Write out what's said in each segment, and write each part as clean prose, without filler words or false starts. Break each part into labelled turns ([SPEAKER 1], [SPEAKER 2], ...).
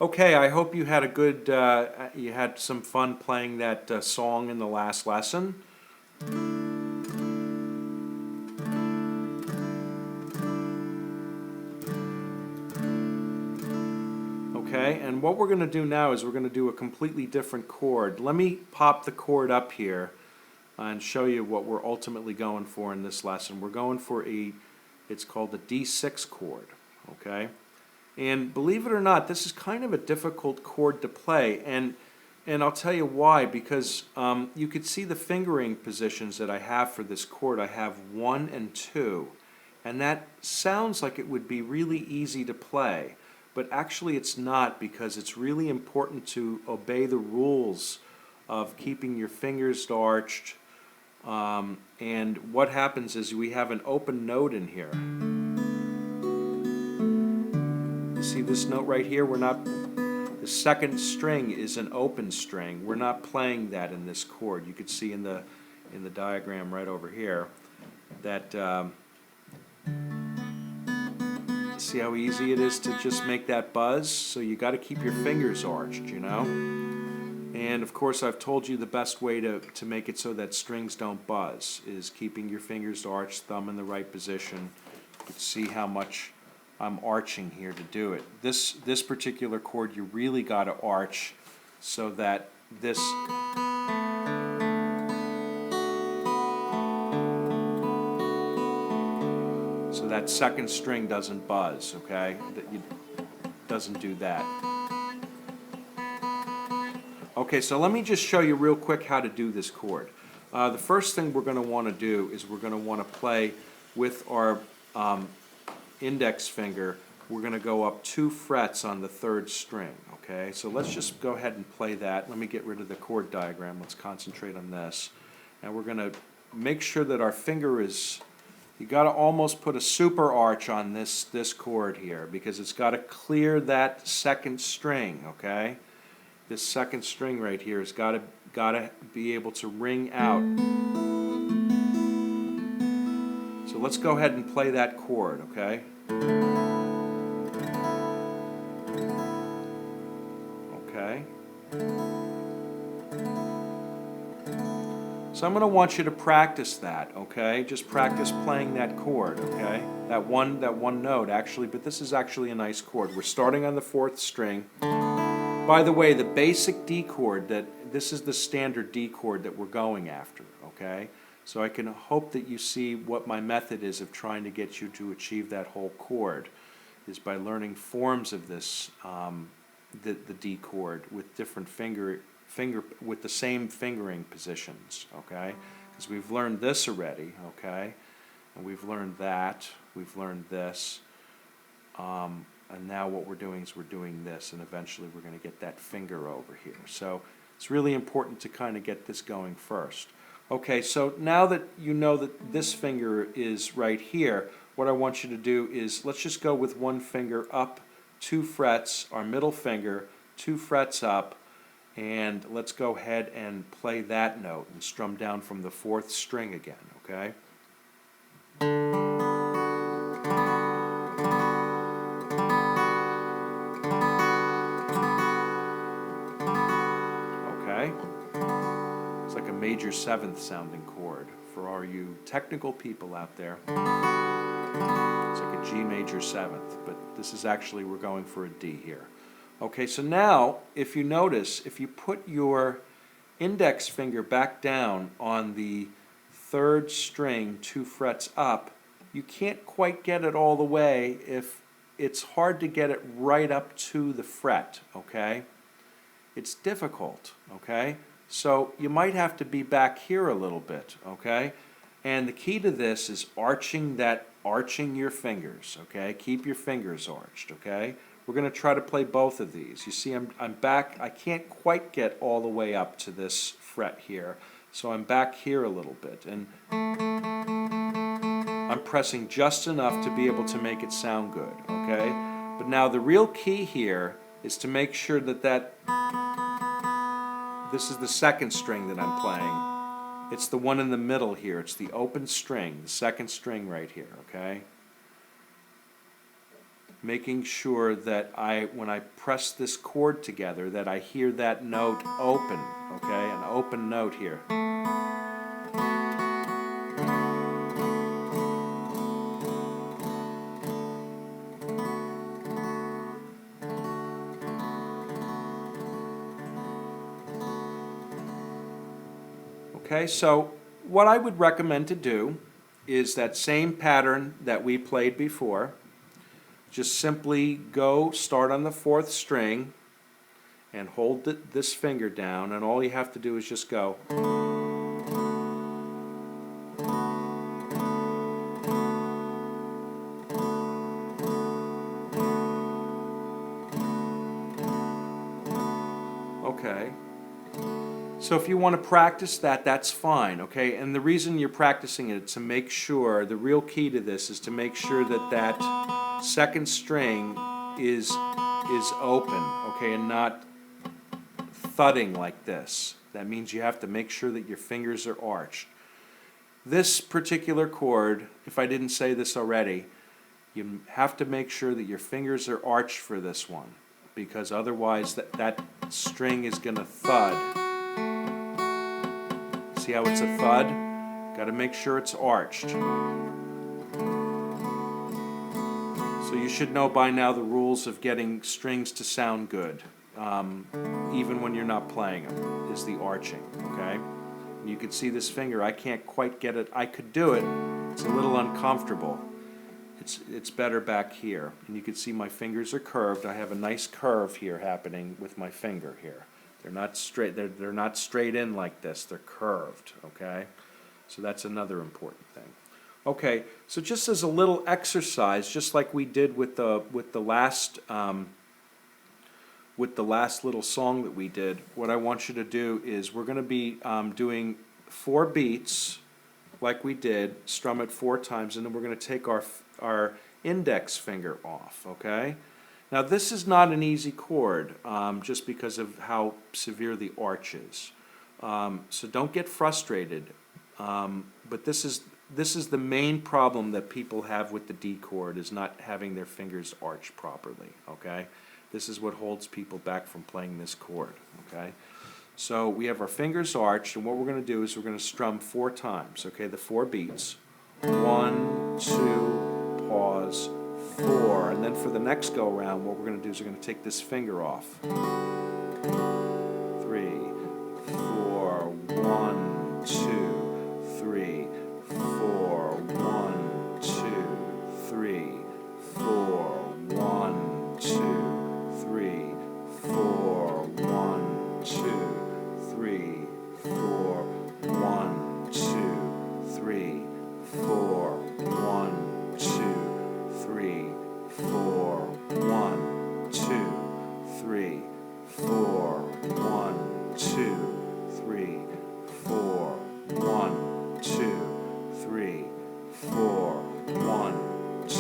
[SPEAKER 1] Okay, I hope you had a good, you had some fun playing that song in the last lesson. Okay, and what we're going to do now is we're going to do a completely different chord. Let me pop the chord up here and show you what we're ultimately going for in this lesson. We're going for it's called the D6 chord, okay? And believe it or not, this is kind of a difficult chord to play, and I'll tell you why, because you could see the fingering positions that I have for this chord. I have 1 and 2, and that sounds like it would be really easy to play, but actually it's not, because it's really important to obey the rules of keeping your fingers arched. And what happens is we have an open note in here. You see this note right here? The second string is an open string. We're not playing that in this chord. You could see in the diagram right over here that see how easy it is to just make that buzz? So you got to keep your fingers arched, you know? And of course I've told you the best way to make it so that strings don't buzz is keeping your fingers arched, thumb in the right position. You can see how much I'm arching here to do it. This particular chord you really got to arch so that this that second string doesn't buzz, okay? Doesn't do that. Okay, so let me just show you real quick how to do this chord. The first thing we're going to want to do is we're going to want to play with our index finger. We're going to go up 2 frets on the 3rd string, okay? So let's just go ahead and play that. Let me get rid of the chord diagram. Let's concentrate on this. And we're going to make sure that our finger is, you got to almost put a super arch on this chord here, because it's got to clear that second string, okay? This second string right here has got to be able to ring out. So let's go ahead and play that chord, okay? Okay. So I'm going to want you to practice that, okay? Just practice playing that chord, okay? That one note, actually, but this is actually a nice chord. We're starting on the 4th string. By the way, the basic D chord, this is the standard D chord that we're going after, okay? So I can hope that you see what my method is of trying to get you to achieve that whole chord, is by learning forms of this, the D chord with different with the same fingering positions, okay? Because we've learned this already, okay? And we've learned that, we've learned this. And now what we're doing is we're doing this, and eventually we're going to get that finger over here. So it's really important to kind of get this going first. Okay, so now that you know that this finger is right here, what I want you to do is, let's just go with one finger up 2 frets, our middle finger, 2 frets up, and let's go ahead and play that note and strum down from the 4th string again, okay? It's like a major 7th sounding chord for all you technical people out there. It's like a G major 7th, but this is actually, we're going for a D here. Okay, so now, if you notice, if you put your index finger back down on the 3rd string, 2 frets up, you can't quite get it all the way. If it's hard to get it right up to the fret, okay? It's difficult, okay? So you might have to be back here a little bit, okay? And the key to this is arching your fingers, okay? Keep your fingers arched, okay? We're going to try to play both of these. You see, I'm back. I can't quite get all the way up to this fret here, so I'm back here a little bit, and I'm pressing just enough to be able to make it sound good, okay? But now the real key here is to make sure that this is the 2nd string that I'm playing. It's the one in the middle here. It's the open string, the 2nd string right here, okay? making sure that when I press this chord together, that I hear that note open, okay, an open note here. Okay, so what I would recommend to do is that same pattern that we played before. Just simply start on the 4th string and hold this finger down, and all you have to do is just go. Okay. So if you want to practice that, that's fine, okay? And the reason you're practicing it is to make sure, the real key to this is to make sure that that 2nd string is open, okay, and not thudding like this. That means you have to make sure that your fingers are arched. This particular chord, if I didn't say this already, you have to make sure that your fingers are arched for this one, because otherwise that string is going to thud. See how it's a thud? Got to make sure it's arched. So you should know by now the rules of getting strings to sound good, even when you're not playing them, is the arching, okay? And you can see this finger, I can't quite get it. I could do it. It's a little uncomfortable. It's better back here. And you can see my fingers are curved. I have a nice curve here happening with my finger here. They're not straight. They're not straight in like this. They're curved, okay? So that's another important thing. Okay, so just as a little exercise, just like we did with the last little song that we did, what I want you to do is we're going to be doing 4 beats, like we did, strum it 4 times, and then we're going to take our index finger off. Okay. Now this is not an easy chord, just because of how severe the arch is. So don't get frustrated. But this is the main problem that people have with the D chord, is not having their fingers arched properly, okay? This is what holds people back from playing this chord, okay? So we have our fingers arched, and what we're going to do is we're going to strum 4 times, okay? The 4 beats. 1, 2, pause, 4. And then for the next go around, what we're going to do is we're going to take this finger off. 3, 4, 1, 2. 3, 4, 1, 2, 3, 4, 1, 2, 3, 4, 1, 2, 3, 4, 1, 2, 3, 4, 1, 2, 3, 4, 1, 2, 3, 4, 1, 2, 3, 4, 1, 2, 3, 4, 1, 2,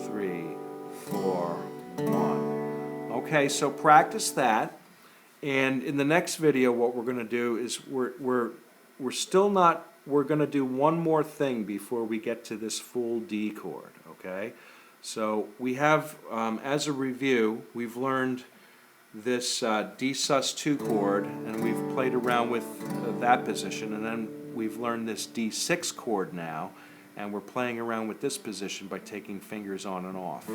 [SPEAKER 1] 3, 4, 1. Okay, so practice that, and in the next video what we're going to do is we're going to do one more thing before we get to this full D chord, okay? So we have, as a review, we've learned this D sus2 chord, and we've played around with that position, and then we've learned this D6 chord now, and we're playing around with this position by taking fingers on and off.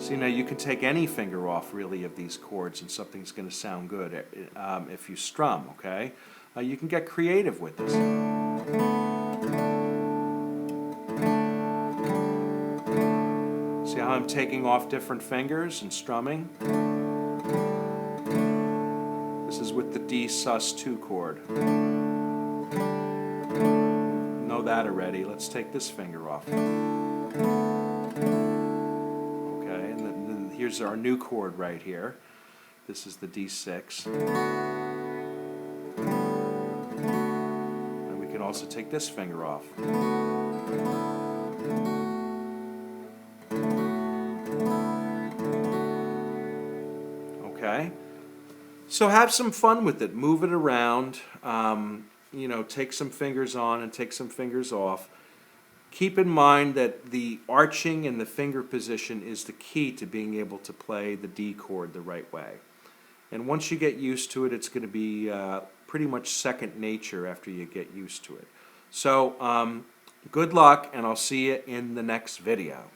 [SPEAKER 1] So now you can take any finger off really of these chords and something's going to sound good if you strum, okay? You can get creative with this. See how I'm taking off different fingers and strumming? This is with the D sus2 chord. Know that already. Let's take this finger off. Here's our new chord right here. This is the D6. And we can also take this finger off. So have some fun with it. Move it around. Take some fingers on and take some fingers off. Keep in mind that the arching and the finger position is the key to being able to play the D chord the right way. And once you get used to it, it's going to be pretty much second nature after you get used to it. So good luck, and I'll see you in the next video.